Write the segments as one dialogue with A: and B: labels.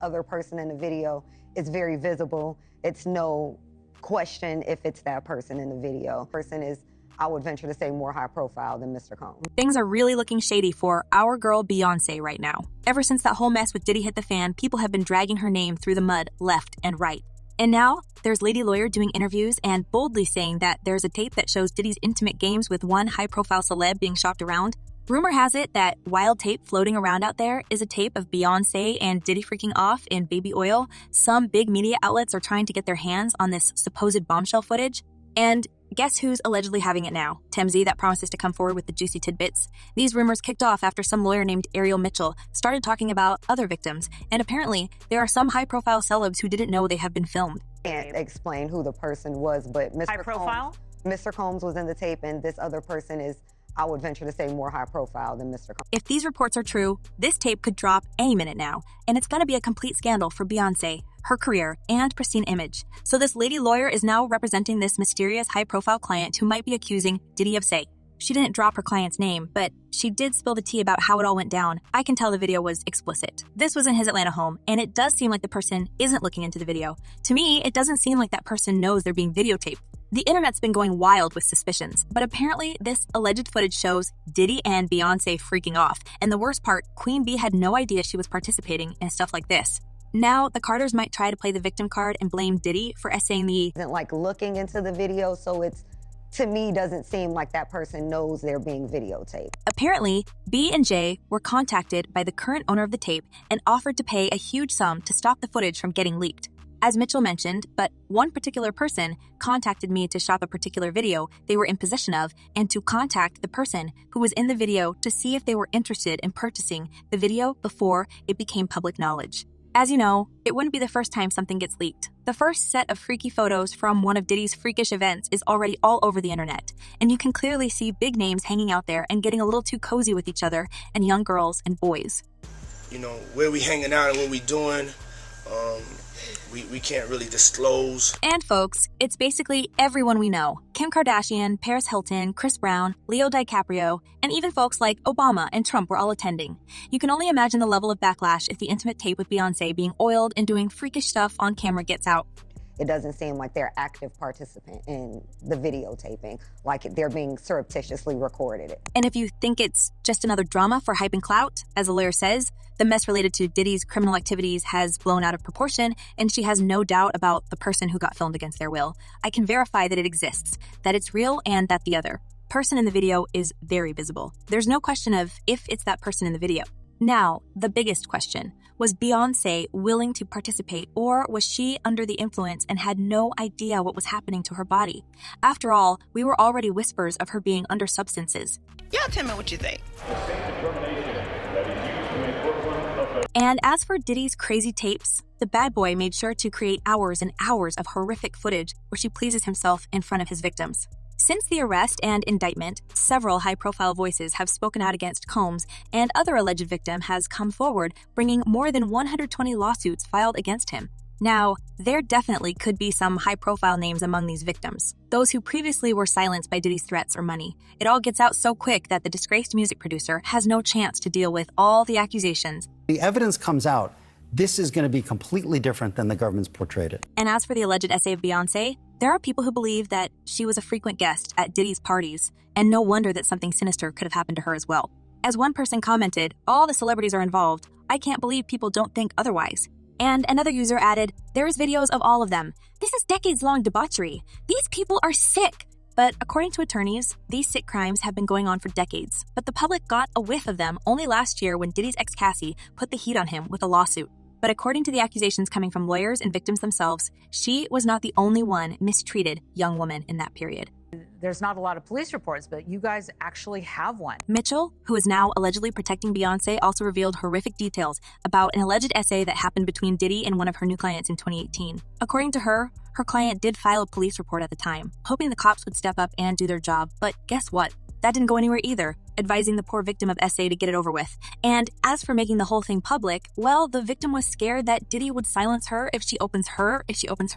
A: Other person in the video is very visible. It's no question if it's that person in the video. Person is, I would venture to say, more high profile than Mr. Combs.
B: Things are really looking shady for our girl Beyonce right now. Ever since that whole mess with Diddy hit the fan, people have been dragging her name through the mud left and right. And now, there's Lady Lawyer doing interviews and boldly saying that there's a tape that shows Diddy's intimate games with one high-profile celeb being shopped around. Rumor has it that wild tape floating around out there is a tape of Beyonce and Diddy freaking off in baby oil. Some big media outlets are trying to get their hands on this supposed bombshell footage. And guess who's allegedly having it now? TMZ, that promises to come forward with the juicy tidbits. These rumors kicked off after some lawyer named Ariel Mitchell started talking about other victims, and apparently there are some high-profile celebs who didn't know they have been filmed.
A: Can't explain who the person was, but Mr. Combs was in the tape, and this other person is, I would venture to say, more high profile than Mr. Combs.
B: If these reports are true, this tape could drop any minute now, and it's going to be a complete scandal for Beyonce, her career, and pristine image. So this lady lawyer is now representing this mysterious high-profile client who might be accusing Diddy of say. She didn't drop her client's name, but she did spill the tea about how it all went down. I can tell the video was explicit. This was in his Atlanta home, and it does seem like the person isn't looking into the video. To me, it doesn't seem like that person knows they're being videotaped. The internet's been going wild with suspicions, but apparently this alleged footage shows Diddy and Beyonce freaking off. And the worst part, Queen Bee had no idea she was participating in stuff like this. Now, the Carters might try to play the victim card and blame Diddy for essaying the
A: Isn't like looking into the video, so it's, to me, doesn't seem like that person knows they're being videotaped.
B: Apparently, B and J were contacted by the current owner of the tape and offered to pay a huge sum to stop the footage from getting leaked. As Mitchell mentioned, but one particular person contacted me to shop a particular video they were in possession of and to contact the person who was in the video to see if they were interested in purchasing the video before it became public knowledge. As you know, it wouldn't be the first time something gets leaked. The first set of freaky photos from one of Diddy's freakish events is already all over the internet, and you can clearly see big names hanging out there and getting a little too cozy with each other and young girls and boys.
C: You know, where we hanging out and what we doing, we can't really disclose.
B: And folks, it's basically everyone we know. Kim Kardashian, Paris Hilton, Chris Brown, Leo DiCaprio, and even folks like Obama and Trump were all attending. You can only imagine the level of backlash if the intimate tape with Beyonce being oiled and doing freakish stuff on camera gets out.
A: It doesn't seem like they're active participant in the videotaping, like they're being surreptitiously recorded.
B: And if you think it's just another drama for hype and clout, as the lawyer says, the mess related to Diddy's criminal activities has blown out of proportion, and she has no doubt about the person who got filmed against their will. I can verify that it exists, that it's real, and that the other person in the video is very visible. There's no question of if it's that person in the video. Now, the biggest question. Was Beyonce willing to participate, or was she under the influence and had no idea what was happening to her body? After all, we were already whispers of her being under substances.
D: Y'all tell me what you think.
B: And as for Diddy's crazy tapes, the bad boy made sure to create hours and hours of horrific footage where she pleases himself in front of his victims. Since the arrest and indictment, several high-profile voices have spoken out against Combs, and other alleged victim has come forward, bringing more than 120 lawsuits filed against him. Now, there definitely could be some high-profile names among these victims, those who previously were silenced by Diddy's threats or money. It all gets out so quick that the disgraced music producer has no chance to deal with all the accusations.
E: The evidence comes out. This is going to be completely different than the government's portrayed it.
B: And as for the alleged essay of Beyonce, there are people who believe that she was a frequent guest at Diddy's parties, and no wonder that something sinister could have happened to her as well. As one person commented, all the celebrities are involved. I can't believe people don't think otherwise. And another user added, there's videos of all of them. This is decades-long debauchery. These people are sick. But according to attorneys, these sick crimes have been going on for decades. But the public got a whiff of them only last year when Diddy's ex Cassie put the heat on him with a lawsuit. But according to the accusations coming from lawyers and victims themselves, she was not the only one mistreated young woman in that period.
F: There's not a lot of police reports, but you guys actually have one.
B: Mitchell, who is now allegedly protecting Beyonce, also revealed horrific details about an alleged essay that happened between Diddy and one of her new clients in 2018. According to her, her client did file a police report at the time, hoping the cops would step up and do their job. But guess what? That didn't go anywhere either. advising the poor victim of SA to get it over with. And as for making the whole thing public, well, the victim was scared that Diddy would silence her if she opens her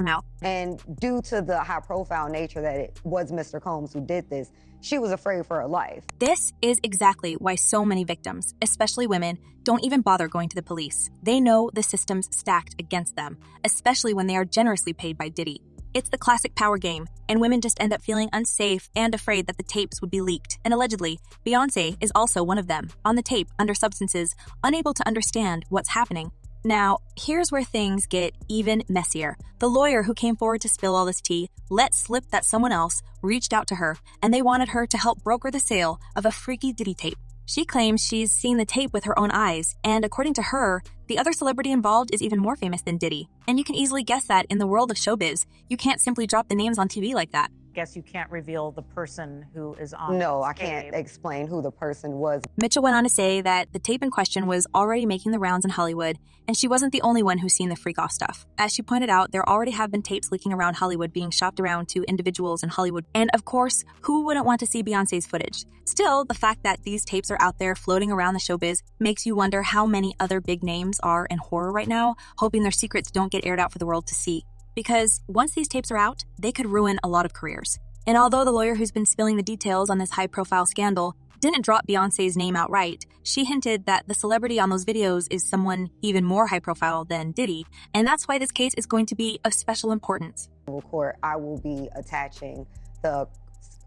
B: mouth.
A: And due to the high-profile nature that it was Mr. Combs who did this, she was afraid for her life.
B: This is exactly why so many victims, especially women, don't even bother going to the police. They know the system's stacked against them, especially when they are generously paid by Diddy. It's the classic power game, and women just end up feeling unsafe and afraid that the tapes would be leaked. And allegedly, Beyonce is also one of them, on the tape, under substances, unable to understand what's happening. Now, here's where things get even messier. The lawyer who came forward to spill all this tea let slip that someone else reached out to her, and they wanted her to help broker the sale of a freaky Diddy tape. She claims she's seen the tape with her own eyes, and according to her, the other celebrity involved is even more famous than Diddy. And you can easily guess that in the world of showbiz, you can't simply drop the names on TV like that.
F: Guess you can't reveal the person who is on
A: No,
F: this
A: I can't
F: tape.
A: explain who the person was.
B: Mitchell went on to say that the tape in question was already making the rounds in Hollywood, and she wasn't the only one who's seen the freak-off stuff. As she pointed out, there already have been tapes leaking around Hollywood being shopped around to individuals in Hollywood. And of course, who wouldn't want to see Beyonce's footage? Still, the fact that these tapes are out there floating around the showbiz makes you wonder how many other big names are in horror right now, hoping their secrets don't get aired out for the world to see. Because once these tapes are out, they could ruin a lot of careers. And although the lawyer who's been spilling the details on this high-profile scandal didn't drop Beyonce's name outright, she hinted that the celebrity on those videos is someone even more high-profile than Diddy, and that's why this case is going to be of special importance.
A: In court, I will be attaching the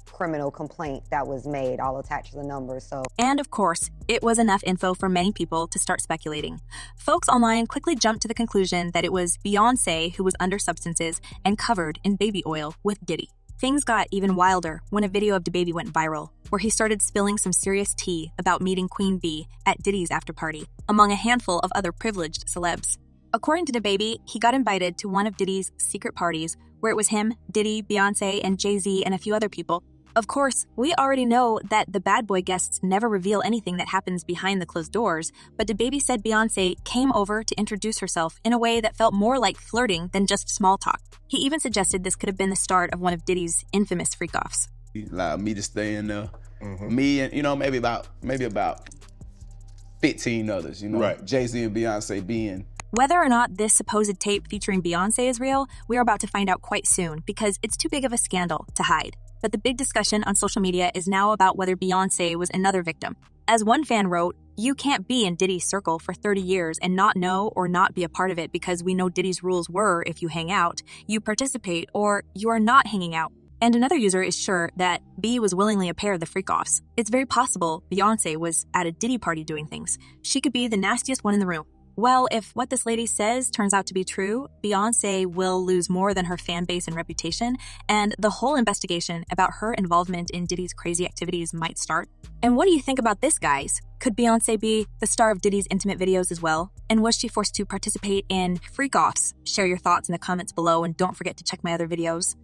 A: criminal complaint that was made. I'll attach the numbers.
B: And of course, it was enough info for many people to start speculating. Folks online quickly jumped to the conclusion that it was Beyonce who was under substances and covered in baby oil with Diddy. Things got even wilder when a video of DaBaby went viral, where he started spilling some serious tea about meeting Queen Bee at Diddy's after-party, among a handful of other privileged celebs. According to DaBaby, he got invited to one of Diddy's secret parties, where it was him, Diddy, Beyonce, and Jay-Z, and a few other people. Of course, we already know that the bad boy guests never reveal anything that happens behind the closed doors, but DaBaby said Beyonce came over to introduce herself in a way that felt more like flirting than just small talk. He even suggested this could have been the start of one of Diddy's infamous freak-offs.
D: He allowed me to stay in there. Me and, maybe about 15 others,
C: Right.
D: Jay-Z and Beyonce being.
B: Whether or not this supposed tape featuring Beyonce is real, we are about to find out quite soon because it's too big of a scandal to hide. But the big discussion on social media is now about whether Beyonce was another victim. As one fan wrote, "You can't be in Diddy's circle for 30 years and not know or not be a part of it because we know Diddy's rules were if you hang out, you participate, or you are not hanging out." And another user is sure that B was willingly a pair of the freak-offs. It's very possible Beyonce was at a Diddy party doing things. She could be the nastiest one in the room. Well, if what this lady says turns out to be true, Beyonce will lose more than her fan base and reputation, and the whole investigation about her involvement in Diddy's crazy activities might start. And what do you think about this, guys? Could Beyonce be the star of Diddy's intimate videos as well? And was she forced to participate in freak-offs? Share your thoughts in the comments below, and don't forget to check my other videos.